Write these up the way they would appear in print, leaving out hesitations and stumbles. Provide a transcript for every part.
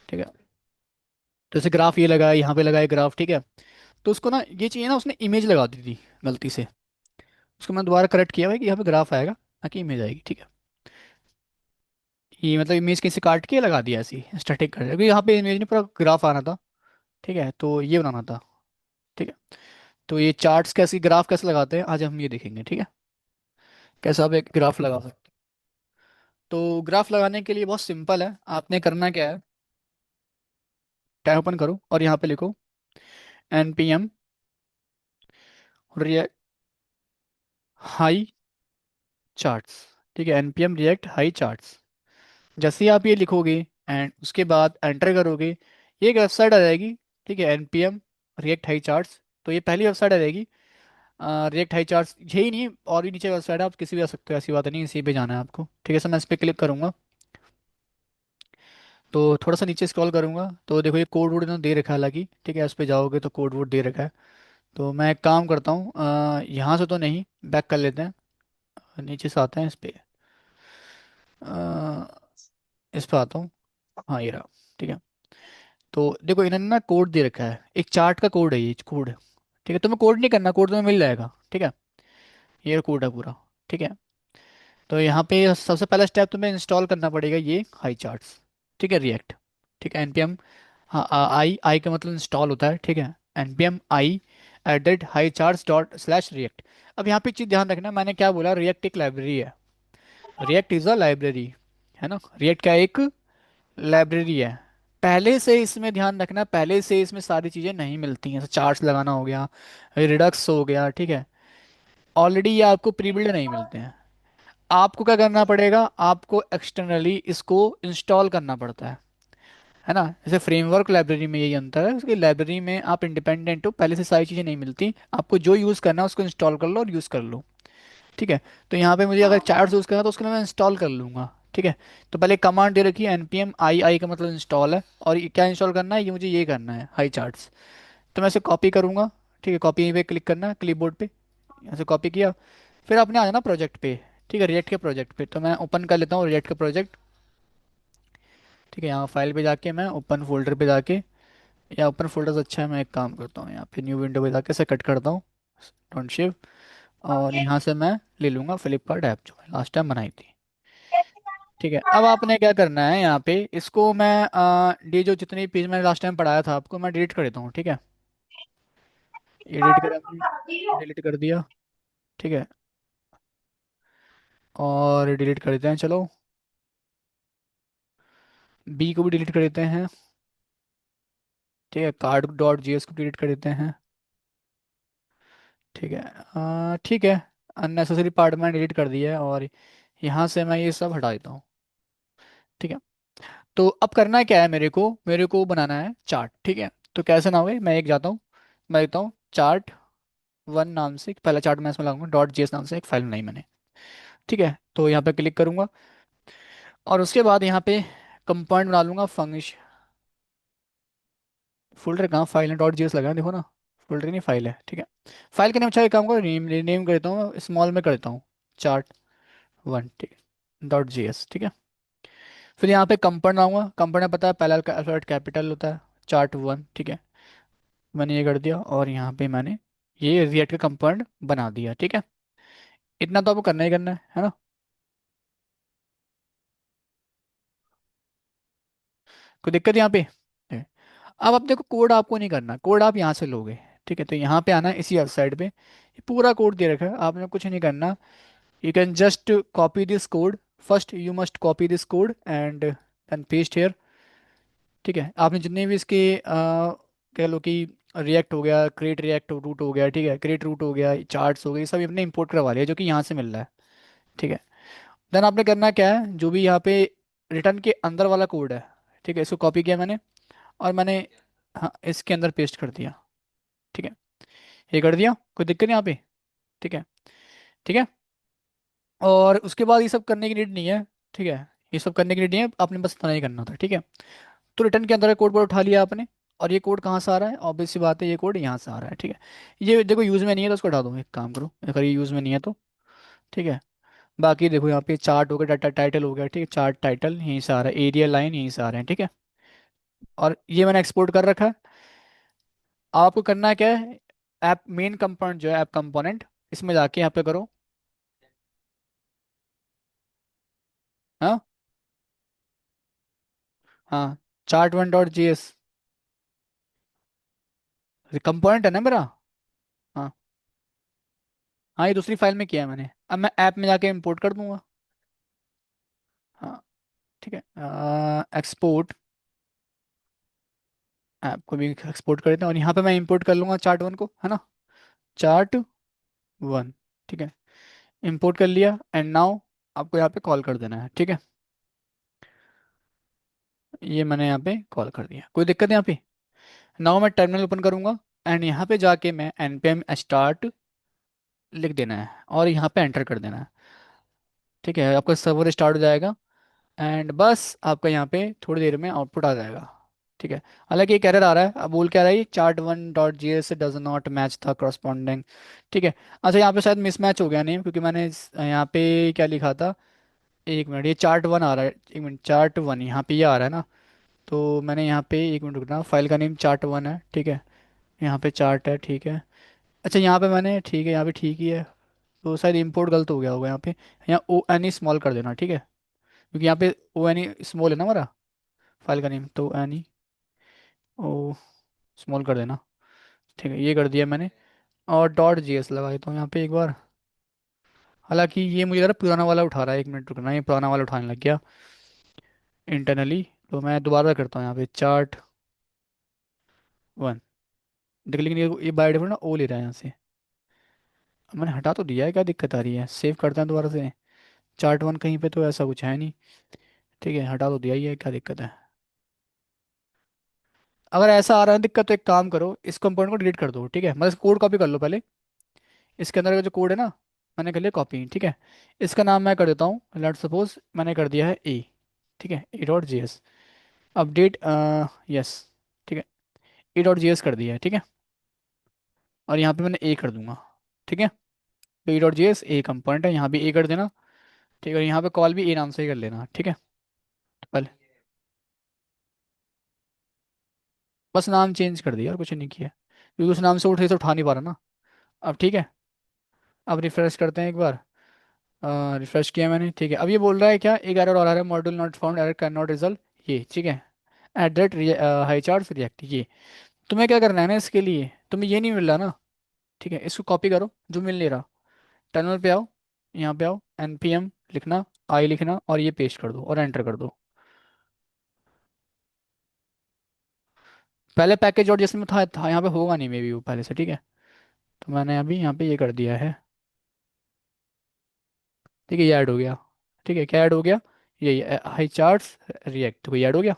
ठीक है। तो जैसे ग्राफ ये लगा है, यहाँ पे लगा है ग्राफ, ठीक है। तो उसको ना ये चाहिए ना, उसने इमेज लगा दी थी गलती से। उसको मैं दोबारा करेक्ट किया हुआ है कि यहाँ पे ग्राफ आएगा ना कि इमेज आएगी, ठीक है। ये मतलब इमेज कहीं से काट के लगा दिया ऐसी स्टैटिक कर दिया, क्योंकि यहाँ पे इमेज नहीं पूरा ग्राफ आना था। ठीक है, तो ये बनाना था। ठीक है। तो ये चार्ट्स कैसे, ग्राफ कैसे लगाते हैं आज हम ये देखेंगे, ठीक है। कैसे आप एक ग्राफ लगा सकते हैं। तो ग्राफ लगाने के लिए बहुत सिंपल है, आपने करना क्या है। टैब ओपन करो और यहाँ पे लिखो npm react हाई चार्ट्स। ठीक है, npm react हाई चार्ट्स। जैसे ही आप ये लिखोगे एंड उसके बाद एंटर करोगे, ये एक वेबसाइट आ जाएगी। ठीक है, npm react हाई चार्ट्स। तो ये पहली वेबसाइट आ जाएगी। रिएक्ट हाई चार्ट्स यही नहीं, और भी नीचे वेबसाइट है, आप किसी भी आ सकते हो, ऐसी बात नहीं, इसी पे जाना है आपको। ठीक है सर, मैं इस पर क्लिक करूंगा। तो थोड़ा सा नीचे स्क्रॉल करूंगा तो देखो ये कोड वोड इन्होंने दे रखा है, हालांकि ठीक है, इस पे जाओगे तो कोड वोड दे रखा है। तो मैं एक काम करता हूँ, यहाँ से तो नहीं, बैक कर लेते हैं, नीचे से आते हैं इस पे। इस पे आता हूँ। हाँ ये रहा। ठीक है। तो देखो इन्होंने ना कोड दे रखा है, एक चार्ट का कोड है ये कोड। ठीक है, तुम्हें कोड नहीं करना, कोड तुम्हें मिल जाएगा। ठीक है, ये कोड है पूरा। ठीक है। तो यहाँ पे सबसे पहला स्टेप तुम्हें इंस्टॉल करना पड़ेगा ये हाई चार्ट्स। ठीक है, रिएक्ट। ठीक है, npm, हाँ आई आई का मतलब इंस्टॉल होता है। ठीक है, npm I added Highcharts dot slash react. अब यहाँ पे चीज़ ध्यान रखना, मैंने क्या बोला, रिएक्ट एक लाइब्रेरी है। रिएक्ट इज़ अ लाइब्रेरी, है ना। रिएक्ट क्या एक लाइब्रेरी है। पहले से इसमें ध्यान रखना, पहले से इसमें सारी चीज़ें नहीं मिलती हैं, जैसे चार्ट्स लगाना हो गया, रिडक्स हो गया। ठीक है, ऑलरेडी ये आपको प्री बिल्ड नहीं मिलते हैं। आपको क्या करना पड़ेगा, आपको एक्सटर्नली इसको इंस्टॉल करना पड़ता है ना। जैसे फ्रेमवर्क लाइब्रेरी में यही अंतर है, उसकी लाइब्रेरी में आप इंडिपेंडेंट हो, पहले से सारी चीज़ें नहीं मिलती, आपको जो यूज़ करना है उसको इंस्टॉल कर लो और यूज़ कर लो। ठीक है। तो यहाँ पे मुझे अगर चार्ट यूज़ करना है तो उसके लिए मैं इंस्टॉल कर लूँगा। ठीक है। तो पहले कमांड दे रखी है npm आई आई का मतलब इंस्टॉल है, और ये क्या इंस्टॉल करना है, ये मुझे ये करना है हाई चार्ट्स। तो मैं इसे कॉपी करूँगा। ठीक है, कॉपी पे क्लिक करना है क्लिपबोर्ड पे, यहाँ से कॉपी किया। फिर आपने आ जाना प्रोजेक्ट पे। ठीक है, रिएक्ट के प्रोजेक्ट पे, तो मैं ओपन कर लेता हूँ रिएक्ट का प्रोजेक्ट। ठीक है, यहाँ फाइल पे जाके मैं ओपन फोल्डर पे जाके, या ओपन फोल्डर से अच्छा है, मैं एक काम करता हूँ, यहाँ पे न्यू विंडो पे जाके इसे कट करता हूँ, डोंट शिव। और यहाँ से मैं ले लूँगा फ्लिपकार्ट ऐप जो मैं लास्ट टाइम बनाई थी। ठीक है, अब आपने क्या करना है, यहाँ पे इसको मैं ये जो जितने पेज मैंने लास्ट टाइम पढ़ाया था आपको, मैं डिलीट कर देता हूँ। ठीक है, एडिट करा, डिलीट कर दिया। ठीक है, और डिलीट कर देते हैं चलो, बी को भी डिलीट कर देते हैं। ठीक है, कार्ड डॉट जीएस को डिलीट कर देते हैं। ठीक है, ठीक है, अननेसेसरी पार्ट मैंने डिलीट कर दिया है, और यहाँ से मैं ये सब हटा देता हूँ। ठीक है। तो अब करना क्या है, मेरे को बनाना है चार्ट। ठीक है, तो कैसे ना होए, मैं एक जाता हूँ, मैं लिखता हूँ चार्ट वन नाम से, पहला चार्ट मैं इसमें लगाऊंगा, डॉट जेएस नाम से एक फाइल बनाई मैंने। ठीक है, तो यहाँ पे क्लिक करूंगा, और उसके बाद यहाँ पे कंपाउंड बना लूंगा फंक्शन। फोल्डर कहाँ, फाइल है, डॉट जेएस लगा है, देखो ना, फोल्डर नहीं फाइल है। ठीक है, फाइल के नाम, अच्छा एक काम करो, नेम नेम कर देता हूँ, स्मॉल में कर देता हूँ, चार्ट वन। ठीक है, डॉट जेएस। ठीक है, फिर यहाँ पे कंपाउंड आऊंगा, कंपाउंड में पता है पहला अल्फाबेट कैपिटल होता है, चार्ट वन। ठीक है, मैंने ये कर दिया, और यहाँ पे मैंने ये रिएक्ट का कंपाउंड बना दिया। ठीक है, इतना तो आपको करना ही करना है ना। कोई दिक्कत यहाँ पे है? अब आप देखो, कोड आपको नहीं करना, कोड आप यहाँ से लोगे। ठीक है, तो यहाँ पे आना है, इसी वेबसाइट पे ये पूरा कोड दे रखा है, आपने कुछ नहीं करना। You can just copy this code, first you must copy this code and then paste here. ठीक है, आपने जितने भी इसके कह लो कि रिएक्ट हो गया, क्रिएट रिएक्ट रूट हो गया, ठीक है, क्रिएट रूट हो गया, चार्ट्स हो गए, ये सब अपने इंपोर्ट करवा लिया जो कि यहाँ से मिल रहा है। ठीक है, देन आपने करना क्या है, जो भी यहाँ पे रिटर्न के अंदर वाला कोड है, ठीक है, इसको कॉपी किया मैंने, और मैंने, हाँ, इसके अंदर पेस्ट कर दिया। ठीक है, ये कर दिया, कोई दिक्कत नहीं यहाँ पे। ठीक है। ठीक है, और उसके बाद ये सब करने की नीड नहीं है। ठीक है, ये सब करने की नीड नहीं है, आपने बस इतना ही करना था। ठीक है, तो रिटर्न के अंदर का कोड पर उठा लिया आपने, और ये कोड कहाँ से आ रहा है, ऑब्वियस सी बात है, ये कोड यहाँ से आ रहा है। ठीक है, ये देखो यूज़ में नहीं है तो उसको हटा दो, एक काम करो, अगर ये यूज़ में नहीं है तो। ठीक है, बाकी देखो यहाँ पे चार्ट हो गया, डाटा टाइटल हो गया, ठीक है, चार्ट टाइटल यहीं से आ रहा है, एरिया लाइन यहीं से आ रहे हैं। ठीक है, और ये मैंने एक्सपोर्ट कर रखा है। आपको करना क्या है, ऐप मेन कंपोनेंट जो है ऐप कंपोनेंट, इसमें जाके यहाँ पे करो। हाँ। हाँ, chart1.js कंपोनेंट है ना मेरा। हाँ। हाँ, ये दूसरी फाइल में किया है मैंने, अब मैं ऐप में जाके इंपोर्ट कर दूंगा। हाँ। ठीक है, एक्सपोर्ट, ऐप को भी एक्सपोर्ट कर देते हैं और यहाँ पे मैं इंपोर्ट कर लूंगा चार्ट 1 को, है ना। चार्ट 1। ठीक है, इंपोर्ट कर लिया एंड नाउ आपको यहाँ पे कॉल कर देना है, ठीक है। ये मैंने यहाँ पे कॉल कर दिया, कोई दिक्कत है यहाँ पे। नाउ मैं टर्मिनल ओपन करूंगा एंड यहाँ पे जाके मैं npm start लिख देना है और यहाँ पे एंटर कर देना है। ठीक है, आपका सर्वर स्टार्ट हो जाएगा एंड बस आपका यहाँ पे थोड़ी देर में आउटपुट आ जाएगा। ठीक है, हालांकि एक एरर आ रहा है, अब बोल क्या रहा है ये, chart1.js does not match the corresponding. ठीक है। अच्छा, यहाँ पे शायद मिसमैच हो गया नेम, क्योंकि मैंने यहाँ पे क्या लिखा था, एक मिनट, ये चार्ट 1 आ रहा है, एक मिनट, चार्ट 1 यहाँ पे ये आ रहा है ना। तो मैंने यहाँ पे, एक मिनट रुकना, फाइल का नेम चार्ट 1 है, ठीक है। यहाँ पे चार्ट है, ठीक है। अच्छा, यहाँ पे मैंने, ठीक है, यहाँ पे ठीक ही है। तो शायद इंपोर्ट गलत हो गया होगा यहाँ पे। यहाँ ONE स्मॉल कर देना, ठीक है, क्योंकि यहाँ पे ONE स्मॉल है ना हमारा फाइल का नेम, तो ONE ओ स्मॉल कर देना। ठीक है, ये कर दिया मैंने। और .js लगा देता हूँ यहाँ पे एक बार। हालांकि ये मुझे लग रहा है पुराना वाला उठा रहा है, एक मिनट रुकना, ये पुराना वाला उठाने लग गया इंटरनली। तो मैं दोबारा करता हूँ यहाँ पे चार्ट 1। देख, लेकिन ये बाय डिफॉल्ट ना ओ ले रहा है यहाँ से। अब मैंने हटा तो दिया है, क्या दिक्कत आ रही है, सेव करते हैं दोबारा से। चार्ट 1 कहीं पे तो ऐसा कुछ है नहीं। ठीक है, हटा तो दिया ही है, क्या दिक्कत है। अगर ऐसा आ रहा है दिक्कत, तो एक काम करो, इस कंपोनेंट को डिलीट कर दो, ठीक है, मतलब कोड कॉपी कर लो पहले। इसके अंदर का जो कोड है ना, मैंने कर लिया कॉपी, ठीक है। इसका नाम मैं कर देता हूँ, लेट सपोज मैंने कर दिया है ए। ठीक है, A.js अपडेट, यस, ठीक है, A.js कर दिया है, ठीक है। और यहाँ पे मैंने ए कर दूंगा, ठीक है। तो A.js ए कंपोनेंट है, यहाँ भी ए कर देना। ठीक है, और यहाँ पे कॉल भी ए नाम से ही कर लेना, ठीक है। तो पहले बस नाम चेंज कर दिया और कुछ नहीं किया, क्योंकि उस नाम से उठा नहीं पा रहा ना। अब ठीक है, अब रिफ्रेश करते हैं एक बार। रिफ्रेश किया मैंने, ठीक है। अब ये बोल रहा है क्या, एक एरर और आ रहा है, module not found, error can not resolve, ये ठीक है। एट हाई चार्ज रिएक्ट, ये तुम्हें क्या करना है ना, इसके लिए तुम्हें ये नहीं मिल रहा ना। ठीक है, इसको कॉपी करो, जो मिल नहीं रहा, टर्मिनल पे आओ, यहाँ पे आओ, npm लिखना, आई लिखना और ये पेस्ट कर दो और एंटर कर दो। पहले पैकेज और जिसमें था यहाँ पे होगा नहीं मे बी वो पहले से, ठीक है। तो मैंने अभी यहाँ पे ये कर दिया है। ठीक है, ये ऐड हो गया। ठीक है, क्या ऐड हो गया, ये हाई चार्ट्स रिएक्ट, तो ये ऐड हो गया।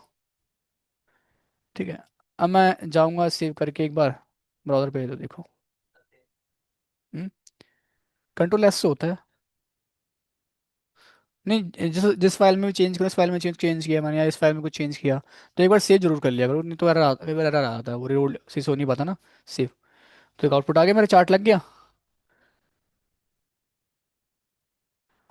ठीक है, अब मैं जाऊँगा सेव करके एक बार, ब्राउज़र पे, तो देखो। कंट्रोल S से होता है। नहीं, जिस जिस फाइल में भी चेंज करो, इस फाइल में चेंज चेंज किया मैंने, या इस फाइल में कुछ चेंज किया, तो एक बार सेव जरूर कर लिया करो, नहीं तो एरर कई बार एरर आता है, वो रोल से हो नहीं पाता ना सेव। तो एक आउटपुट आ गया, मेरा चार्ट लग गया।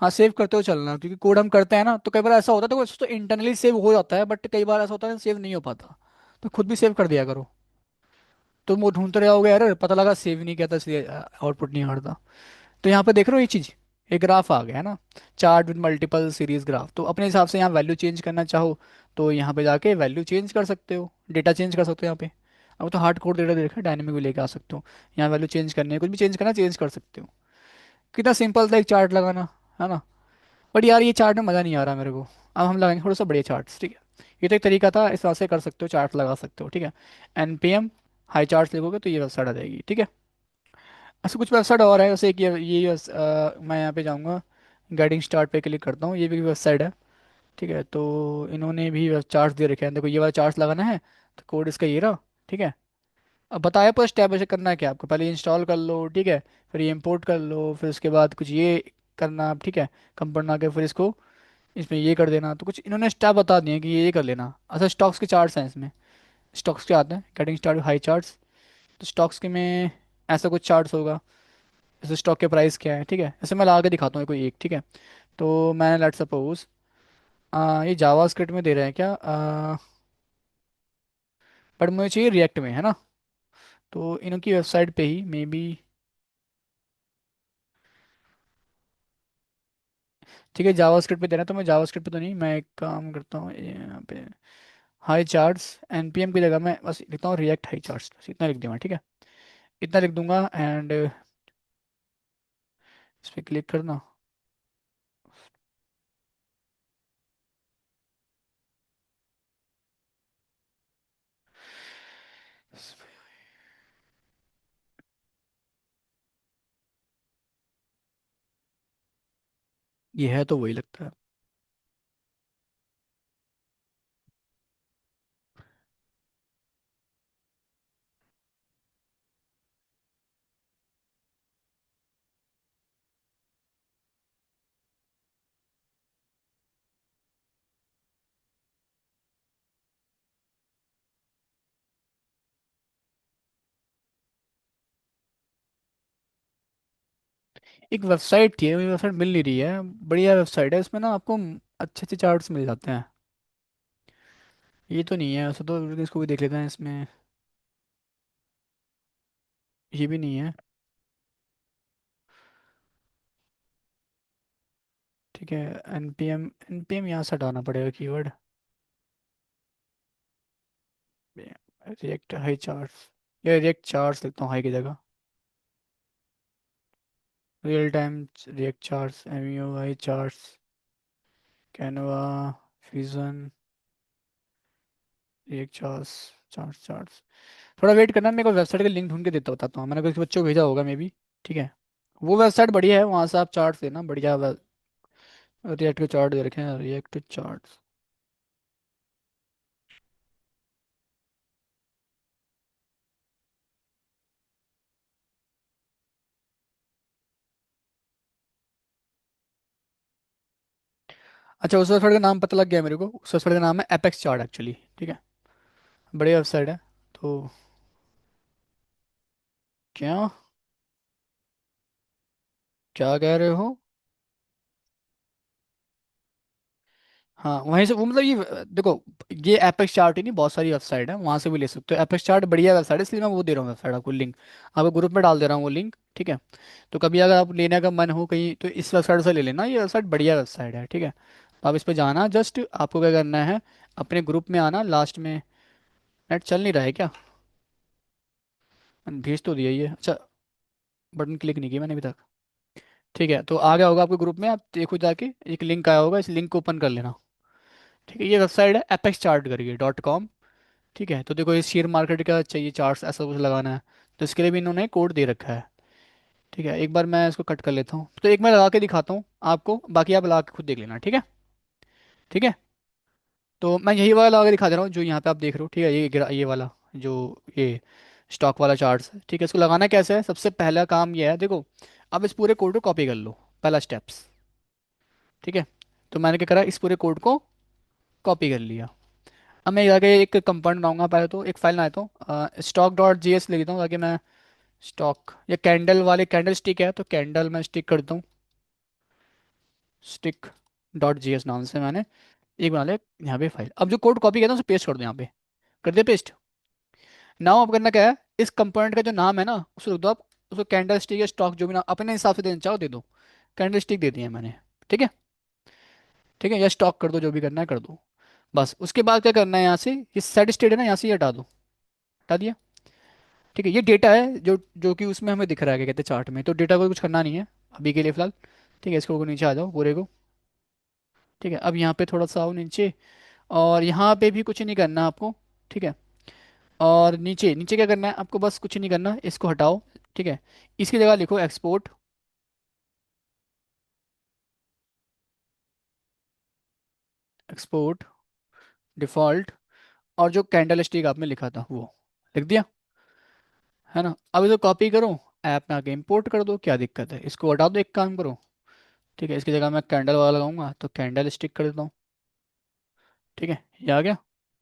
हाँ, सेव करते हो चलना, क्योंकि कोड हम करते हैं ना, तो कई बार ऐसा होता है, तो इंटरनली सेव हो जाता है, बट कई बार ऐसा होता है सेव नहीं हो पाता। तो खुद भी सेव कर दिया करो। तुम वो ढूंढते रहोगे एरर, पता लगा सेव नहीं किया था, इसलिए आउटपुट नहीं आ रहा था। तो यहाँ पे देख रहे हो ये चीज़, एक ग्राफ आ गया है ना, chart with multiple series graph. तो अपने हिसाब से यहाँ वैल्यू चेंज करना चाहो, तो यहाँ पे जाके वैल्यू चेंज कर सकते हो, डेटा चेंज कर सकते हो यहाँ पे। अब तो हार्ड कोड डेटा देखा, डायनेमिक भी लेके आ सकते हो। यहाँ वैल्यू चेंज करनी है, कुछ भी चेंज करना, चेंज कर सकते हो। कितना सिंपल था एक चार्ट लगाना, है ना। बट यार ये चार्ट में मज़ा नहीं आ रहा मेरे को। अब हम लगाएंगे थोड़ा सा बढ़िया चार्ट्स, ठीक है। ये तो एक तरीका था, इस तरह से कर सकते हो, चार्ट लगा सकते हो, ठीक है। npm हाई चार्ट्स लिखोगे तो ये वेबसाइट आ जाएगी, ठीक है। ऐसे कुछ वेबसाइट और है, जैसे कि मैं यहाँ पे जाऊँगा, गाइडिंग स्टार्ट पे क्लिक करता हूँ, ये भी वेबसाइट है। ठीक है, तो इन्होंने भी चार्ट्स दे रखे हैं, देखो ये वाला चार्ट्स लगाना है, तो कोड इसका ये रहा। ठीक है, अब बताया पर स्टेप वैसे करना है क्या आपको, पहले इंस्टॉल कर लो, ठीक है। फिर ये इंपोर्ट कर लो, फिर उसके बाद कुछ ये करना, ठीक है। कंपोनेंट आके फिर इसको इसमें ये कर देना, तो कुछ इन्होंने स्टेप बता दिए कि ये कर लेना। अच्छा, स्टॉक्स के चार्ट्स हैं इसमें, स्टॉक्स के आते हैं, गेटिंग स्टार्ट हाई चार्ट्स। तो स्टॉक्स के में ऐसा कुछ चार्ट्स होगा, जैसे स्टॉक के प्राइस क्या है, ठीक है। ऐसे मैं ला के दिखाता हूँ कोई एक, ठीक है। तो मैंने लेट सपोज ये जावा स्क्रिप्ट में दे रहे हैं क्या, बट मुझे चाहिए रिएक्ट में, है ना। तो इनकी वेबसाइट पे ही मे बी। ठीक है, जावास्क्रिप्ट पे देना, तो मैं जावास्क्रिप्ट पे तो नहीं, मैं एक काम करता हूँ यहाँ पे। हाई चार्ट्स एनपीएम की जगह मैं बस लिखता हूँ रिएक्ट हाई चार्ट्स, बस इतना लिख दूंगा, ठीक है। इतना लिख दूंगा एंड इस पर क्लिक करना। ये है तो वही लगता है। एक वेबसाइट थी, मुझे वेबसाइट मिल नहीं रही है। बढ़िया वेबसाइट है, इसमें ना आपको अच्छे अच्छे चार्ट्स मिल जाते हैं। ये तो नहीं है, ऐसा तो इसको भी देख लेते हैं इसमें। ये भी नहीं है। ठीक है, एनपीएम एनपीएम यहाँ से हटाना पड़ेगा कीवर्ड। रिएक्ट हाई चार्ट्स, या रिएक्ट चार्ट्स लिखता हूँ हाई की जगह। Real time react charts, MU high charts, Canva, fusion, react charts, charts charts. थोड़ा वेट करना, मेरे को वेबसाइट का लिंक ढूंढ के देता बताता हूँ, मैंने कुछ बच्चों को भेजा होगा मे बी। ठीक है, वो वेबसाइट बढ़िया है, वहाँ से आप चार्ट्स लेना बढ़िया। रिएक्ट के चार्ट दे रखे हैं, रिएक्ट चार्ट्स। अच्छा, उस वेबसाइट का नाम पता लग गया मेरे को, उस वेबसाइट का नाम है एपेक्स चार्ट एक्चुअली, ठीक है। बढ़िया वेबसाइट है। तो क्या क्या कह रहे हो? हाँ वहीं से वो मतलब ये देखो, ये एपेक्स चार्ट ही नहीं, बहुत सारी वेबसाइट है, वहां से भी ले सकते हो। एपेक्स चार्ट बढ़िया वेबसाइट है, इसलिए मैं वो दे रहा हूँ वेबसाइट आपको लिंक। आपको ग्रुप में डाल दे रहा हूँ वो लिंक, ठीक है। तो कभी अगर आप लेने का मन हो कहीं, तो इस वेबसाइट से ले लेना, ये वेबसाइट बढ़िया वेबसाइट है, ठीक है। तो आप इस पे जाना, जस्ट आपको क्या करना है, अपने ग्रुप में आना लास्ट में। नेट चल नहीं रहा है क्या? मैंने भेज तो दिया ये, अच्छा। बटन क्लिक नहीं किया मैंने अभी तक। ठीक है, तो आ गया होगा आपके ग्रुप में, आप देखो जाके एक लिंक आया होगा, इस लिंक को ओपन कर लेना। ठीक है, ये वेबसाइट है एपेक्स चार्ट करके .com। ठीक है, तो देखो ये शेयर मार्केट का चाहिए चार्ट्स, ऐसा कुछ लगाना है। तो इसके लिए भी इन्होंने कोड दे रखा है। ठीक है, एक बार मैं इसको कट कर लेता हूँ, तो एक मैं लगा के दिखाता हूँ आपको, बाकी आप लगा के खुद देख लेना, ठीक है। ठीक है, तो मैं यही वाला लगा के दिखा दे रहा हूँ जो यहाँ पे आप देख रहे हो, ठीक है। ये वाला जो ये स्टॉक वाला चार्ट्स है, ठीक है। इसको लगाना कैसे है, सबसे पहला काम ये है, देखो अब इस पूरे कोड को कॉपी कर लो, पहला स्टेप्स। ठीक है, तो मैंने क्या करा, इस पूरे कोड को कॉपी कर लिया। अब मैं जाके एक कंपाउंड बनाऊंगा, पहले तो एक फाइल बनाता हूँ, stock.js लिख देता हूँ ताकि मैं स्टॉक या कैंडल वाले, कैंडल स्टिक है तो कैंडल मैं स्टिक कर दूँ, स्टिक .js नाम से मैंने एक बना लिया यहाँ पे फाइल। अब जो कोड कॉपी किया था उसे पेस्ट कर दो यहाँ पे, कर दिया पेस्ट। नाउ अब करना क्या है, इस कंपोनेंट का जो नाम है ना उसको रख दो आप, उसको कैंडल स्टिक या स्टॉक जो भी नाम अपने हिसाब से देना चाहो दे दो। कैंडल स्टिक दे दिया मैंने, ठीक है। ठीक है, या स्टॉक कर दो, जो भी करना है कर दो। बस उसके बाद क्या करना है, यहाँ से ये सेट स्टेट है ना, यहाँ से ये हटा दो, हटा दिया। ठीक है, ये डेटा है जो जो कि उसमें हमें दिख रहा है क्या कहते हैं चार्ट में, तो डेटा को कुछ करना नहीं है अभी के लिए फिलहाल। ठीक है, इसको नीचे आ जाओ पूरे को। ठीक है, अब यहाँ पे थोड़ा सा आओ नीचे, और यहाँ पे भी कुछ नहीं करना आपको। ठीक है, और नीचे नीचे क्या करना है आपको, बस कुछ नहीं करना, इसको हटाओ। ठीक है, इसकी जगह लिखो एक्सपोर्ट, एक्सपोर्ट डिफॉल्ट, और जो कैंडल स्टिक आपने लिखा था वो लिख दिया, है ना। अब इसे कॉपी करो, ऐप में आके इंपोर्ट कर दो, क्या दिक्कत है, इसको हटा दो, एक काम करो। ठीक है, इसकी जगह मैं कैंडल वाला लगाऊंगा तो कैंडल स्टिक कर देता हूँ। ठीक है, ये आ गया,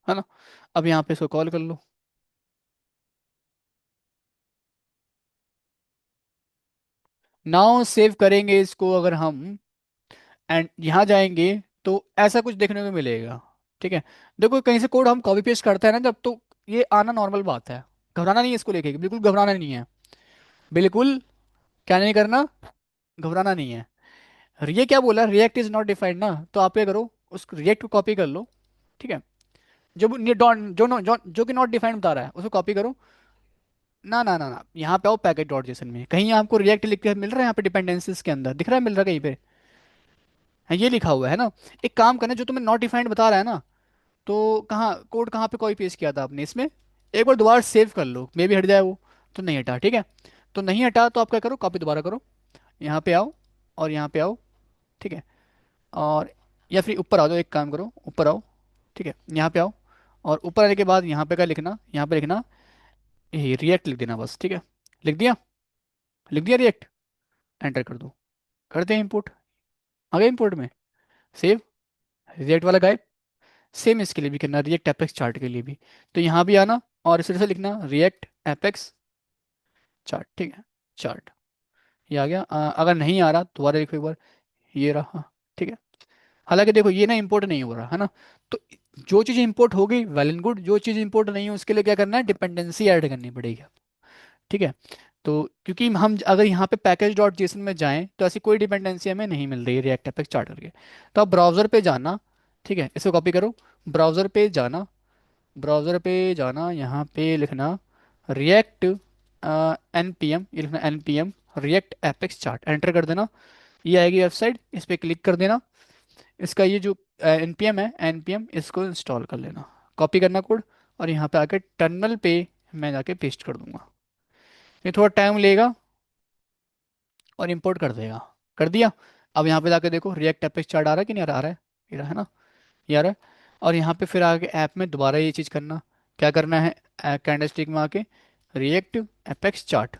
है ना। अब यहाँ पे इसको कॉल कर लो। नाउ सेव करेंगे इसको अगर हम, एंड यहाँ जाएंगे, तो ऐसा कुछ देखने को मिलेगा। ठीक है, देखो कहीं से कोड हम कॉपी पेस्ट करते हैं ना जब, तो ये आना नॉर्मल बात है। घबराना नहीं है इसको लेके, बिल्कुल घबराना नहीं है। बिल्कुल क्या नहीं करना, घबराना नहीं है। ये क्या बोला, रिएक्ट इज नॉट डिफाइंड ना, तो आप क्या करो, उस रिएक्ट को कॉपी कर लो। ठीक है। जो कि नॉट डिफाइंड बता रहा है उसको कॉपी करो। ना, यहाँ पे आओ पैकेज डॉट जेसन में, कहीं आपको रिएक्ट लिख के मिल रहा है यहाँ पे डिपेंडेंसीज के अंदर, दिख रहा है, मिल रहा है कहीं पे? हाँ, ये लिखा हुआ है ना। एक काम करना, जो तुम्हें नॉट डिफाइंड बता रहा है ना, तो कहाँ कोड, कहाँ पे कॉपी पेस्ट किया था आपने इसमें? एक बार दोबारा सेव कर लो, मे भी हट जाए वो। तो नहीं हटा, ठीक है। तो नहीं हटा तो आप क्या करो, कॉपी दोबारा करो। यहाँ पे आओ और यहाँ पे आओ। ठीक है। और या फिर ऊपर आ जाओ, एक काम करो, ऊपर आओ। ठीक है, यहाँ पे आओ। और ऊपर आने के बाद यहाँ पे क्या लिखना, यहाँ पे लिखना, ये रिएक्ट लिख देना बस। ठीक है, लिख दिया? लिख दिया रिएक्ट? एंटर कर दो। कर दे इंपोर्ट, आ गया इंपोर्ट में। सेव, रिएक्ट वाला गायब। सेम इसके लिए भी करना, रिएक्ट एपेक्स चार्ट के लिए भी। तो यहाँ भी आना और इस तरह से लिखना, रिएक्ट एपेक्स चार्ट। ठीक है, चार्ट। ये आ गया। अगर नहीं आ रहा दोबारा लिखो एक बार। ये रहा। ठीक है। हालांकि देखो ये ना इंपोर्ट नहीं हो रहा है ना, तो जो चीज़ इंपोर्ट होगी वेल एंड गुड, जो चीज़ इंपोर्ट नहीं है उसके लिए क्या करना है, डिपेंडेंसी ऐड करनी पड़ेगी। ठीक है। तो क्योंकि हम अगर यहाँ पे पैकेज डॉट जेसन में जाएं तो ऐसी कोई डिपेंडेंसी हमें नहीं मिल रही है रिएक्ट एपेक्स चार्टर के। तो आप ब्राउज़र पे जाना। ठीक है, इसको कॉपी करो। ब्राउज़र पे जाना, ब्राउज़र पे जाना, यहाँ पे लिखना रिएक्ट एन पी एम, ये लिखना N P M react apex chart, enter कर देना। ये आएगी वेबसाइट, इस पर क्लिक कर देना। इसका ये जो एन पी एम है, एन पी एम इसको इंस्टॉल कर लेना। कॉपी करना कोड, और यहाँ पे आके टर्मिनल पे मैं जाके पेस्ट कर दूंगा। ये थोड़ा टाइम लेगा और इंपोर्ट कर देगा। कर दिया। अब यहाँ पे जाके देखो रिएक्ट एपेक्स चार्ट आ रहा है कि नहीं आ रहा? आ रहा है, ये रहा है ना, ये आ रहा है। और यहाँ पे फिर आगे ऐप में दोबारा ये चीज़ करना। क्या करना है, कैंडलस्टिक में आके रिएक्ट एपेक्स चार्ट।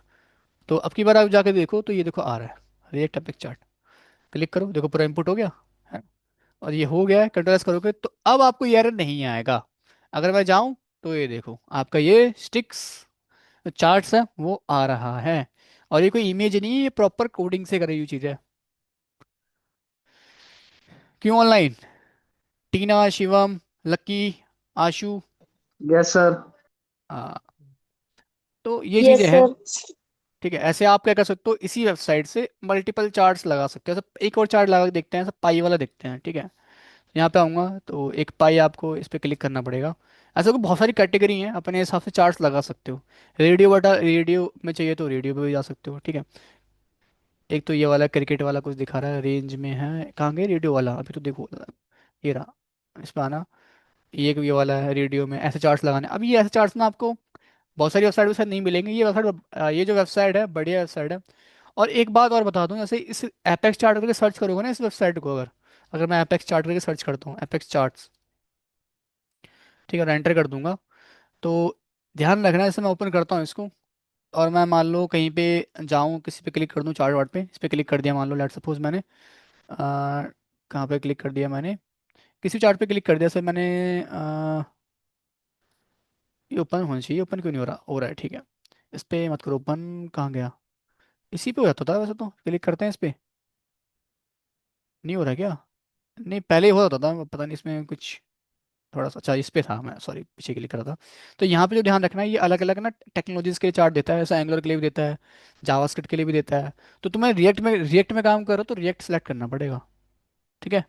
तो अब की बार आप जाके देखो तो ये देखो आ रहा है रिएक्ट एपेक्स चार्ट। क्लिक करो, देखो पूरा इंपुट हो गया है। और ये हो गया है, कंट्रोल एस करोगे तो अब आपको ये एरर नहीं आएगा। अगर मैं जाऊँ तो ये देखो आपका ये स्टिक्स चार्ट्स है वो आ रहा है। और ये कोई इमेज नहीं है, ये प्रॉपर कोडिंग से करी हुई चीज़ है। क्यों online? Tina, Shivam, Lucky, Ashu. Yes sir. हाँ, तो ये चीज़ें यस हैं। सर। ठीक है, ऐसे आप क्या कर सकते हो, इसी वेबसाइट से मल्टीपल चार्ट्स लगा सकते हो। सब एक और चार्ट लगा के देखते हैं, सब पाई वाला देखते हैं। ठीक है, यहाँ पे आऊँगा तो एक पाई, आपको इस पर क्लिक करना पड़ेगा। ऐसा को बहुत सारी कैटेगरी हैं, अपने हिसाब से चार्ट्स लगा सकते हो। रेडियो बटा, रेडियो में चाहिए तो रेडियो पे भी जा सकते हो। ठीक है। एक तो ये वाला क्रिकेट वाला कुछ दिखा रहा है, रेंज में है, कहाँ गए रेडियो वाला, अभी तो देखो, ये रहा। इस पर आना। ये एक ये वाला है रेडियो में, ऐसे चार्ट्स लगाने। अब ये ऐसे चार्ट्स ना आपको बहुत सारी वेबसाइट पे शायद नहीं मिलेंगे। ये वेबसाइट, ये जो वेबसाइट है बढ़िया वेबसाइट है। और एक बात और बता दूं, जैसे इस एपेक्स चार्ट करके सर्च करोगे ना इस वेबसाइट को, अगर अगर मैं एपेक्स चार्ट करके सर्च करता हूँ, एपेक्स चार्ट्स, ठीक है, और एंटर कर दूंगा, तो ध्यान रखना जैसे मैं ओपन करता हूँ इसको, और मैं मान लो कहीं पे जाऊँ, किसी पे क्लिक कर दूँ, चार्ट वार्ट पे, इस पे क्लिक कर दिया मान लो, लेट सपोज मैंने कहाँ पे क्लिक कर दिया मैंने, किसी चार्ट पे क्लिक कर दिया सर मैंने। ये ओपन होना चाहिए, ओपन क्यों नहीं हो रहा? हो रहा है, ठीक है। इस पे मत करो ओपन, कहाँ गया? इसी पे हो जाता था वैसे, तो क्लिक करते हैं इस पे। नहीं हो रहा क्या? नहीं, पहले हो जाता था, पता नहीं इसमें कुछ थोड़ा सा। अच्छा, इस पे था, मैं सॉरी पीछे क्लिक करा था। तो यहाँ पे जो ध्यान रखना है, ये अलग अलग ना टेक्नोलॉजीज के लिए चार्ट देता है, ऐसा एंगुलर के लिए भी देता है, जावास्क्रिप्ट के लिए भी देता है। तो तुम्हें रिएक्ट में काम करो तो रिएक्ट सेलेक्ट करना पड़ेगा। ठीक है,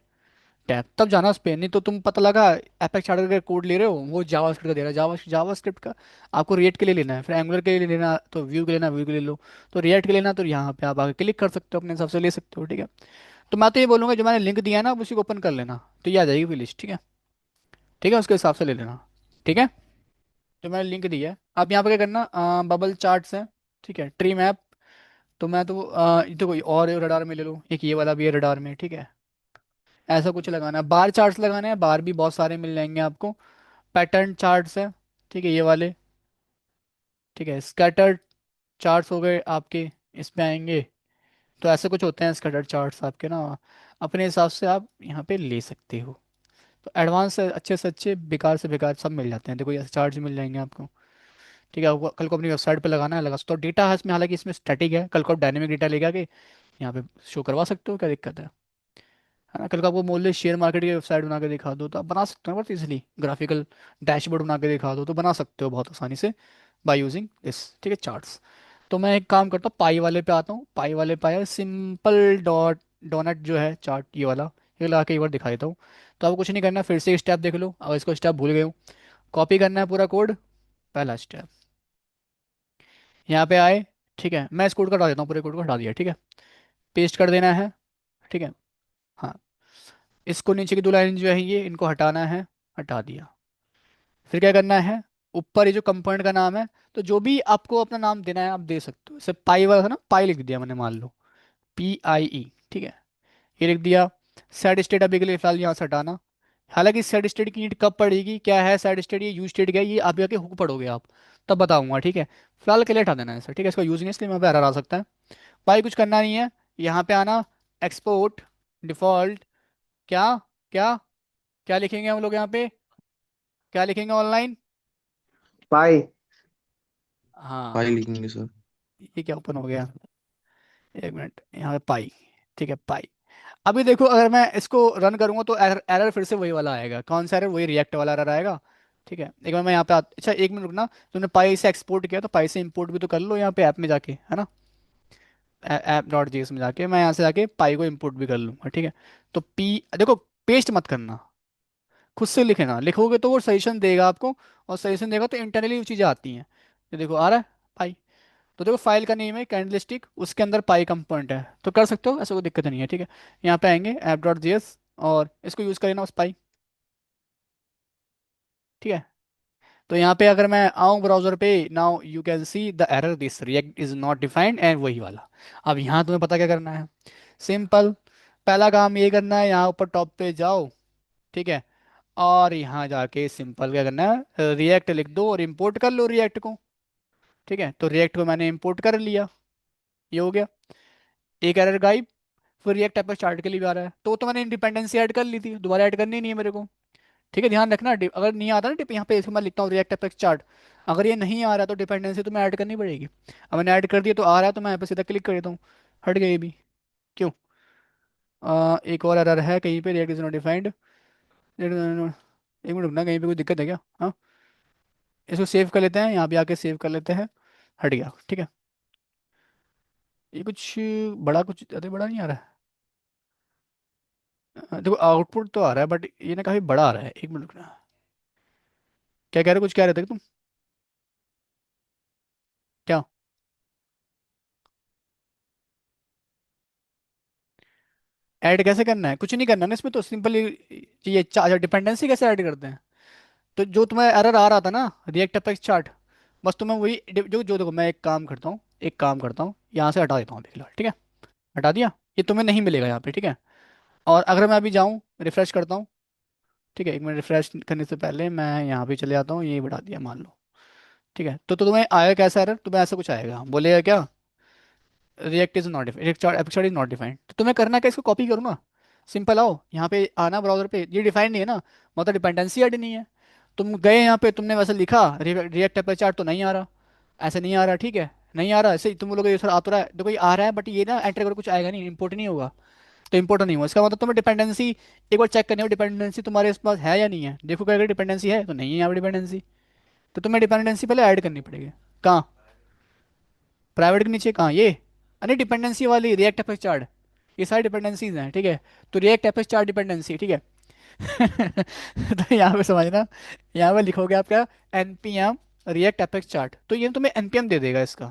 टैब तब जाना उस पे, नहीं तो तुम पता लगा एपेक्स चार्टर का कोड ले रहे हो, वो जावास्क्रिप्ट का दे रहा है, जावास्क्रिप्ट का आपको रिएक्ट के लिए लेना है, फिर एंगुलर के लिए लेना तो व्यू के लेना, व्यू के लिए लो। तो रिएक्ट के लेना तो यहाँ पे आप आगे क्लिक कर सकते हो, अपने हिसाब से ले सकते हो। ठीक है। तो मैं तो ये बोलूंगा, जो मैंने लिंक दिया है ना, आप उसी को ओपन कर लेना, तो ये आ जाएगी फिर लिस्ट। ठीक है। ठीक है, उसके हिसाब से ले लेना। ठीक है। जो मैंने लिंक दिया है, आप यहाँ पे क्या करना, बबल चार्ट्स है, ठीक है, ट्री मैप। तो मैं तो ये तो कोई और रडार में ले लूँ, एक ये वाला भी है रडार में। ठीक है, ऐसा कुछ लगाना है, बार चार्ट्स लगाने हैं, बार भी बहुत सारे मिल जाएंगे आपको। पैटर्न चार्ट्स है, ठीक है, ये वाले। ठीक है, स्कैटर्ड चार्ट्स हो गए आपके, इसमें आएंगे। तो ऐसे कुछ होते हैं स्कैटर्ड चार्ट्स आपके ना, अपने हिसाब से आप यहाँ पे ले सकते हो। तो एडवांस से अच्छे, बेकार से बेकार सब मिल जाते हैं, देखो ऐसे चार्ट्स मिल जाएंगे आपको। ठीक है, आपको कल को अपनी वेबसाइट पे लगाना है, लगा तो डेटा है इसमें, हालांकि इसमें स्टैटिक है, कल को आप डायनेमिक डेटा लेके आके यहाँ पे शो करवा सकते हो, क्या दिक्कत है? है ना। कल को आपको बोल ले शेयर मार्केट की वेबसाइट बना के दिखा दो, तो आप बना सकते हो बहुत इजीली। ग्राफिकल डैशबोर्ड बना के दिखा दो तो बना सकते हो बहुत आसानी से, बाय यूजिंग दिस, ठीक है, चार्ट्स। तो मैं एक काम करता हूँ, पाई वाले पे आता हूँ। पाई वाले पे आया, सिंपल डॉट डोनट जो है चार्ट ये वाला, ये ला के एक बार दिखा देता हूँ। तो आपको कुछ नहीं करना, फिर से स्टेप देख लो, अगर इसको स्टेप भूल गए हो, कॉपी करना है पूरा कोड। पहला स्टेप, यहाँ पे आए, ठीक है, मैं इस कोड को हटा देता हूँ, पूरे कोड को हटा दिया, ठीक है। पेस्ट कर देना है, ठीक है। हाँ, इसको नीचे की दो लाइन जो है ये इनको हटाना है, हटा दिया। फिर क्या करना है, ऊपर ये जो कंपोनेंट का नाम है, तो जो भी आपको अपना नाम देना है आप दे सकते हो। जैसे पाई वाला था ना, पाई लिख दिया मैंने, मान लो PIE, ठीक है, ये लिख दिया। सेट स्टेट अभी के लिए फिलहाल यहाँ से हटाना। हालांकि सेट स्टेट की नीड कब पड़ेगी, क्या है सेट स्टेट, ये यूज स्टेट क्या है, ये आप जाके हुक पढ़ोगे आप, तब बताऊंगा, ठीक है। फिलहाल के लिए हटा देना है सर, ठीक है, इसका यूज नहीं है इसलिए मैं पे एरर आ सकता है। भाई कुछ करना नहीं है, यहाँ पे आना, एक्सपोर्ट डिफॉल्ट, क्या क्या क्या लिखेंगे हम लोग यहाँ पे, क्या लिखेंगे ऑनलाइन। पाई। हाँ, पाई लिखेंगे सर। ये क्या ओपन हो गया, एक मिनट, यहाँ पे पाई, ठीक है पाई। अभी देखो अगर मैं इसको रन करूंगा तो एरर, एरर फिर से वही वाला आएगा, कौन सा एरर, वही रिएक्ट वाला एरर आएगा, ठीक है। एक बार मैं यहाँ पे अच्छा एक मिनट रुकना, तुमने पाई से एक्सपोर्ट किया तो पाई से इंपोर्ट भी तो कर लो यहाँ पे ऐप में जाके, है ना। app.js में जाके मैं यहाँ से जाके पाई को इंपोर्ट भी कर लूंगा, ठीक है। तो देखो, पेस्ट मत करना, खुद से लिखना, लिखोगे तो वो सजेशन देगा आपको, और सजेशन देगा तो इंटरनली वो चीज़ें आती हैं। ये देखो आ रहा है पाई, तो देखो फाइल का नेम है कैंडलस्टिक, उसके अंदर पाई कंपोनेंट है, तो कर सकते हो, ऐसा कोई दिक्कत नहीं है, ठीक है। यहाँ पे आएंगे app.js, और इसको यूज़ करें ना उस पाई, ठीक है। तो यहाँ पे अगर मैं आऊँ ब्राउजर पे, now you can see the error this react is not defined, and वही वाला। अब यहाँ तुम्हें पता क्या करना है, सिंपल, पहला काम ये करना है, यहाँ ऊपर टॉप पे जाओ, ठीक है, और यहाँ जाके सिंपल क्या करना है, रिएक्ट लिख दो और इंपोर्ट कर लो रिएक्ट को, ठीक है। तो रिएक्ट को मैंने इंपोर्ट कर लिया, ये हो गया, एक एरर गायब। फिर रिएक्ट एप स्टार्ट के लिए भी आ रहा है, तो मैंने डिपेंडेंसी ऐड कर ली थी, दोबारा ऐड करनी नहीं है मेरे को, ठीक है। ध्यान रखना, अगर नहीं आता ना टिप, यहाँ पे इसको मैं लिखता हूँ रिएक्ट एपेक्स चार्ट, अगर ये नहीं आ रहा तो डिपेंडेंसी तो मैं ऐड करनी पड़ेगी। अब मैंने ऐड कर दिया तो आ रहा है, तो मैं यहाँ पे सीधा क्लिक कर देता हूँ, हट गया ये भी। क्यों, एक और एरर है कहीं पे, रिएक्ट इज नॉट डिफाइंड, एक मिनट रुकना, कहीं पे कोई दिक्कत है क्या, हाँ। इसको सेव कर लेते हैं, यहाँ पे आके सेव कर लेते हैं, हट गया, ठीक है। ये कुछ बड़ा, कुछ ज़्यादा बड़ा नहीं आ रहा है। देखो आउटपुट तो आ रहा है, बट ये ना काफ़ी बड़ा आ रहा है, एक मिनट रुकना। क्या कह रहे हो, कुछ कह रहे थे तुम, क्या। ऐड कैसे करना है, कुछ नहीं करना ना इसमें, तो सिंपली ये डिपेंडेंसी कैसे ऐड करते हैं। तो जो तुम्हें एरर आ रहा था ना, रिएक्ट अपेक्स चार्ट, बस तुम्हें वही जो जो देखो, मैं एक काम करता हूँ, एक काम करता हूँ, यहाँ से हटा देता हूँ, देख लो, ठीक है, हटा दिया। ये तुम्हें नहीं मिलेगा यहाँ पे, ठीक है। और अगर मैं अभी जाऊँ रिफ्रेश करता हूँ, ठीक है, एक मिनट, रिफ्रेश करने से पहले मैं यहाँ पे चले जाता हूँ, ये बढ़ा दिया मान लो, ठीक है। तो तुम्हें आएगा कैसा एरर, तुम्हें ऐसा कुछ आएगा, बोलेगा क्या, react is not defined, epic is not defined. तो तुम्हें करना क्या, इसको कॉपी करो ना, सिंपल आओ यहाँ पे आना ब्राउजर पे, ये डिफाइंड नहीं है ना, मतलब डिपेंडेंसी ऐड नहीं है। तुम गए यहाँ पे, तुमने वैसे लिखा रिएक्ट एप चार्ट, तो नहीं आ रहा, ऐसे नहीं आ रहा, ठीक है, नहीं आ रहा, ऐसे ही तुम लोग ये सर आ तो रहा है, देखो ये आ रहा है, बट ये ना एंटर करो कुछ आएगा नहीं, इंपोर्ट नहीं होगा। तो इंपोर्ट नहीं हुआ, इसका मतलब तुम्हें डिपेंडेंसी एक बार चेक करनी हो, डिपेंडेंसी तुम्हारे पास है या नहीं है, देखो क्या, अगर डिपेंडेंसी है तो नहीं है यहाँ पे डिपेंडेंसी, तो तुम्हें डिपेंडेंसी पहले ऐड करनी पड़ेगी। कहाँ, प्राइवेट के नीचे कहाँ ये, अरे डिपेंडेंसी वाली रिएक्ट एफ चार्ट, ये सारी डिपेंडेंसीज हैं, ठीक है। तो रिएक्ट एफ चार्ट डिपेंडेंसी, ठीक है। तो यहाँ पे समझना, यहाँ पे लिखोगे आपका npm रिएक्ट एपेक्स चार्ट, तो ये तुम्हें npm दे देगा इसका।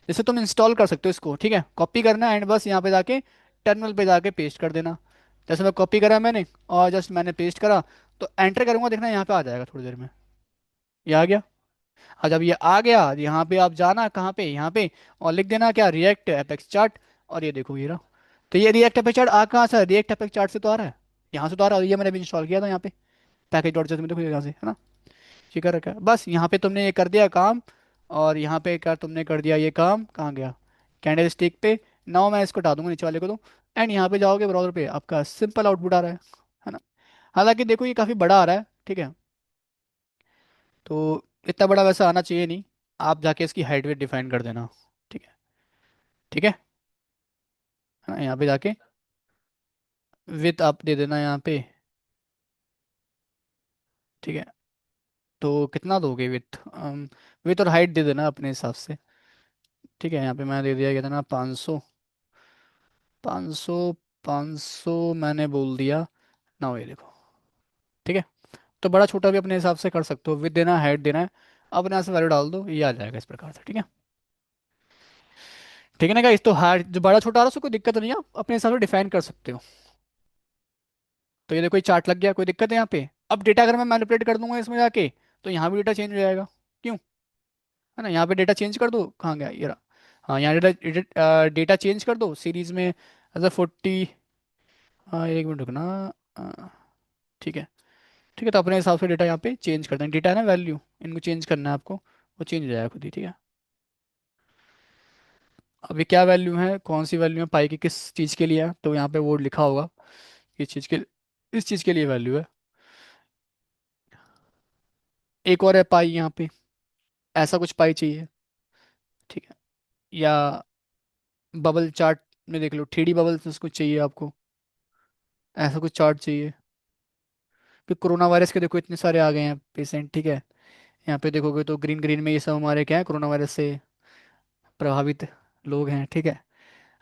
जैसे तुम इंस्टॉल कर सकते हो इसको, ठीक है, कॉपी करना एंड बस यहाँ पे जाके टर्मिनल पे जाके पेस्ट कर देना। जैसे मैं कॉपी करा मैंने, और जस्ट मैंने पेस्ट करा, तो एंटर करूंगा, देखना यहाँ पे आ जाएगा थोड़ी देर में, ये आ गया। और जब ये आ गया, यहाँ पे आप जाना कहाँ पे, यहाँ पे, और लिख देना क्या, रिएक्ट एपेक्स चार्ट, और ये देखो ये रहा। तो ये रिएक्ट एपेक्स चार्ट आ कहाँ से, रिएक्ट एपेक्स चार्ट से तो आ रहा है, यहाँ से तो आ रहा है, और ये मैंने अभी इंस्टॉल किया था यहाँ पे, पैकेज डॉट जेस में, देखो यहाँ से, है ना, ये कर रखा है। बस यहाँ पे तुमने ये कर दिया काम, और यहाँ पे क्या तुमने कर दिया, ये काम कहाँ गया, कैंडल स्टिक पे। नाउ मैं इसको हटा दूंगा नीचे वाले को तो, एंड यहाँ पे जाओगे ब्राउजर पे, आपका सिंपल आउटपुट आ रहा है ना। हालांकि देखो ये काफ़ी बड़ा आ रहा है, ठीक है, तो इतना बड़ा वैसे आना चाहिए नहीं, आप जाके इसकी हाइट वेट डिफाइन कर देना, ठीक है, ठीक है ना, यहाँ पे जाके विथ आप दे देना यहाँ पे। ठीक है, तो कितना दोगे विथ? विथ और हाइट दे देना अपने हिसाब से। ठीक है, यहाँ पे मैं दे दिया कितना, 500। 500, 500 मैंने बोल दिया ना, ये देखो। ठीक है, तो बड़ा छोटा भी अपने हिसाब से कर सकते हो, विथ देना है, हाइट देना है, अपने यहाँ से वैल्यू डाल दो, ये आ जाएगा इस प्रकार से। ठीक है, ठीक है ना गाइस? तो हाइट जो बड़ा छोटा आ रहा है उसको कोई दिक्कत नहीं है, आप अपने हिसाब से डिफाइन कर सकते हो। तो ये देखो, ये चार्ट लग गया, कोई दिक्कत है यहाँ पे? अब डेटा अगर मैं मैनिपुलेट कर दूंगा इसमें जाके, तो यहाँ भी डेटा चेंज हो जाएगा। क्यों? है ना, यहाँ पे डेटा चेंज कर दो, कहाँ गया ये रहा। हाँ, यहाँ डेटा डेटा चेंज कर दो सीरीज में, एज अ 40। हाँ, एक मिनट रुकना। अ, ठीक है, ठीक है, तो अपने हिसाब से डेटा यहाँ पे चेंज कर दें, डेटा है ना वैल्यू, इनको चेंज करना है आपको, वो चेंज हो जाएगा खुद ही। ठीक है, अभी क्या वैल्यू है, कौन सी वैल्यू है पाई की, किस चीज़ के लिए है, तो यहाँ पे वो लिखा होगा, इस चीज़ के, इस चीज़ के लिए वैल्यू है। एक और है पाई यहाँ पे, ऐसा कुछ पाई चाहिए। ठीक है, या बबल चार्ट में देख लो, 3D बबल्स कुछ चाहिए आपको, ऐसा कुछ चार्ट चाहिए। कि कोरोना वायरस के देखो इतने सारे आ गए हैं पेशेंट। ठीक है, यहाँ पे देखोगे तो ग्रीन ग्रीन में ये सब हमारे क्या है, कोरोना वायरस से प्रभावित लोग हैं। ठीक है,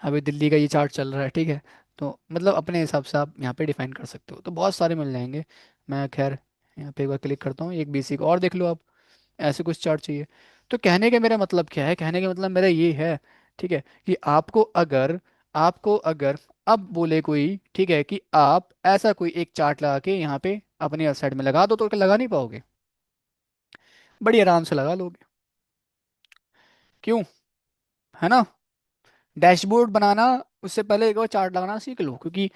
अभी दिल्ली का ये चार्ट चल रहा है। ठीक है, तो मतलब अपने हिसाब से आप यहाँ पे डिफाइन कर सकते हो, तो बहुत सारे मिल जाएंगे। मैं खैर यहाँ पे एक बार क्लिक करता हूँ, एक बेसिक और देख लो आप, ऐसे कुछ चार्ट चाहिए। तो कहने का मेरा मतलब क्या है, कहने का मतलब मेरा ये है, ठीक है, कि आपको अगर अब बोले कोई, ठीक है, कि आप ऐसा कोई एक चार्ट लगा के यहाँ पे अपने साइड में लगा दो, तो लगा नहीं पाओगे? बड़ी आराम से लगा लोगे। क्यों? है ना? डैशबोर्ड बनाना, उससे पहले एक बार चार्ट लगाना सीख लो, क्योंकि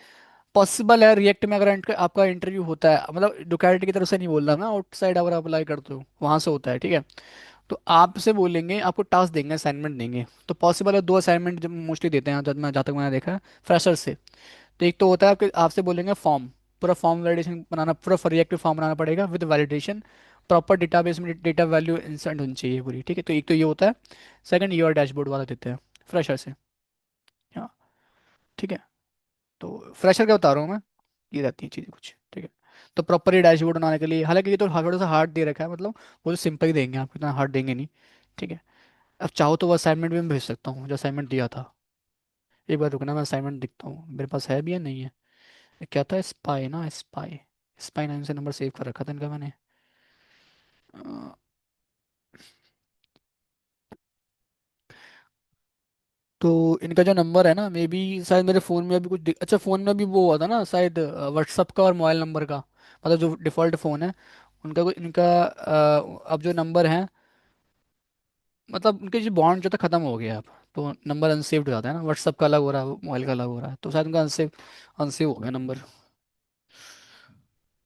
पॉसिबल है रिएक्ट में अगर आपका इंटरव्यू होता है, मतलब डोकैट की तरफ से नहीं बोल रहा मैं, आउटसाइड अगर आप अप्लाई करते हो वहां से होता है। ठीक है, तो आपसे बोलेंगे, आपको टास्क देंगे, असाइनमेंट देंगे, तो पॉसिबल है दो असाइनमेंट जब मोस्टली देते हैं, जब तक मैंने देखा है फ्रेशर से। तो एक तो होता है आपके, आपसे बोलेंगे फॉर्म, पूरा फॉर्म वैलिडेशन बनाना, पूरा रिएक्टिव फॉर्म बनाना पड़ेगा विद वैलिडेशन, प्रॉपर डेटाबेस में डेटा वैल्यू इंसर्ट होनी चाहिए पूरी। ठीक है, तो एक तो ये होता है। सेकंड, ये और डैशबोर्ड वाला देते हैं फ्रेशर से। हाँ, ठीक है, तो फ्रेशर का बता रहा हूँ मैं, ये रहती है चीज़ें कुछ। ठीक है, तो प्रॉपर ये डैशबोर्ड बनाने के लिए, हालांकि ये तो थोड़ा सा हार्ड दे रखा है, मतलब वो तो सिंपल ही देंगे आपको, इतना हार्ड देंगे नहीं। ठीक है, अब चाहो तो वो असाइनमेंट भी मैं भेज सकता हूँ, जो असाइनमेंट दिया था। एक बार रुकना, मैं असाइनमेंट दिखता हूँ मेरे पास है भी या नहीं है। ये क्या था, स्पाई ना, स्पाई, स्पाई नाम से नंबर सेव कर रखा था इनका मैंने। अ, तो इनका जो नंबर है ना, मे बी शायद मेरे फ़ोन में अभी कुछ अच्छा, फ़ोन में भी वो हुआ था ना शायद, व्हाट्सअप का और मोबाइल नंबर का, मतलब जो डिफ़ॉल्ट फ़ोन है उनका, कोई इनका अब जो नंबर है, मतलब उनके जो बॉन्ड जो था ख़त्म हो गया अब, तो नंबर अनसेव्ड हो जाता है ना, व्हाट्सअप का अलग हो रहा है, मोबाइल का अलग हो रहा है, तो शायद उनका अनसेव अनसेव हो गया नंबर।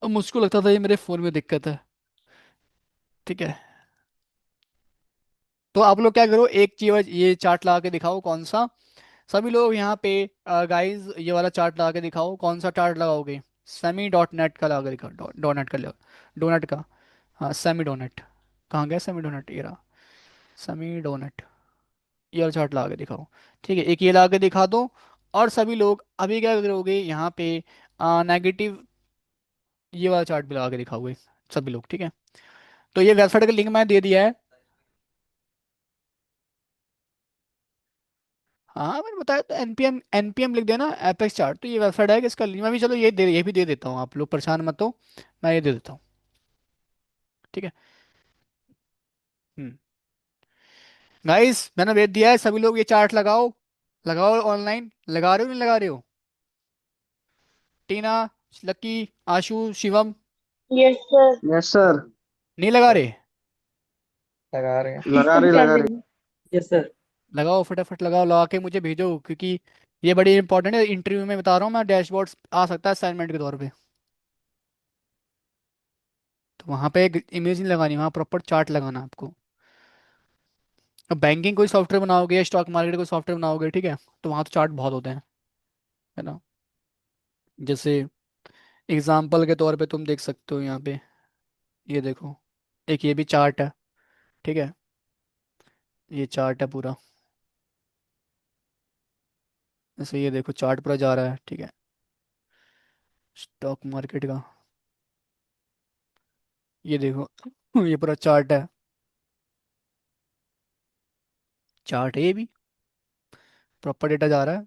अब मुझको लगता था ये मेरे फ़ोन में दिक्कत है। ठीक है, तो आप लोग क्या करो, एक चीज ये चार्ट लगा के दिखाओ, कौन सा, सभी लोग यहाँ पे, गाइस ये वाला चार्ट लगा के दिखाओ, कौन सा चार्ट लगाओगे? सेमी डॉट नेट का लगा के दिखाओ, डॉट नेट का डोनेट का। हाँ, सेमी डोनेट, कहाँ गया सेमी डोनेट, ये रहा सेमी डोनेट, ये वाला चार्ट लगा के दिखाओ। ठीक है, एक ये लगा के दिखा दो, और सभी लोग अभी क्या करोगे यहाँ पे, नेगेटिव ये वाला चार्ट भी लगा के दिखाओगे सभी लोग। ठीक है, तो ये वेबसाइट का लिंक मैंने दे दिया है। हाँ, मैंने बताया तो, एनपीएम एनपीएम लिख देना, एपेक्स चार्ट, तो ये वेबसाइट है कि इसका लिंक मैं भी, चलो ये भी दे देता हूँ, आप लोग परेशान मत हो, मैं ये दे देता हूँ। ठीक है, हम्म, गाइस मैंने भेज दिया है, सभी लोग ये चार्ट लगाओ, लगाओ ऑनलाइन, लगा रहे हो नहीं लगा रहे हो? Tina, Lucky, Ashu, Shivam, yes sir. Yes sir. नहीं लगा रहे? लगा रहे हैं। लगा डिस्कस रही कर लगा रहे रही। हैं। Yes sir. लगाओ फटाफट, लगाओ, लगा के मुझे भेजो, क्योंकि ये बड़ी इंपॉर्टेंट है, इंटरव्यू में बता रहा हूँ मैं, डैशबोर्ड आ सकता है असाइनमेंट के तौर पे। तो वहाँ पे एक इमेज नहीं लगानी, वहाँ प्रॉपर चार्ट लगाना आपको। अब बैंकिंग कोई सॉफ्टवेयर बनाओगे या स्टॉक मार्केट कोई सॉफ्टवेयर बनाओगे, ठीक है, तो वहाँ तो चार्ट बहुत होते हैं, है ना? जैसे एग्जाम्पल के तौर पे तुम देख सकते हो यहाँ पे, ये देखो, एक ये भी चार्ट है। ठीक है, ये चार्ट है पूरा, जैसे ये देखो चार्ट पूरा जा रहा है। ठीक है, स्टॉक मार्केट का, ये देखो ये पूरा चार्ट है, चार्ट है ये भी, प्रॉपर डेटा जा रहा है।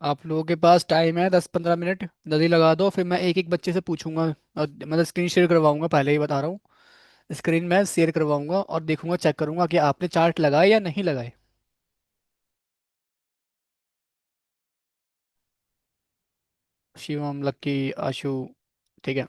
आप लोगों के पास टाइम है 10-15 मिनट, जल्दी लगा दो, फिर मैं एक एक बच्चे से पूछूंगा, और मतलब स्क्रीन शेयर करवाऊंगा, पहले ही बता रहा हूँ। स्क्रीन मैं शेयर करवाऊंगा और देखूंगा, चेक करूंगा कि आपने चार्ट लगाए या नहीं लगाए। शिवम, लक्की, आशु, ठीक है।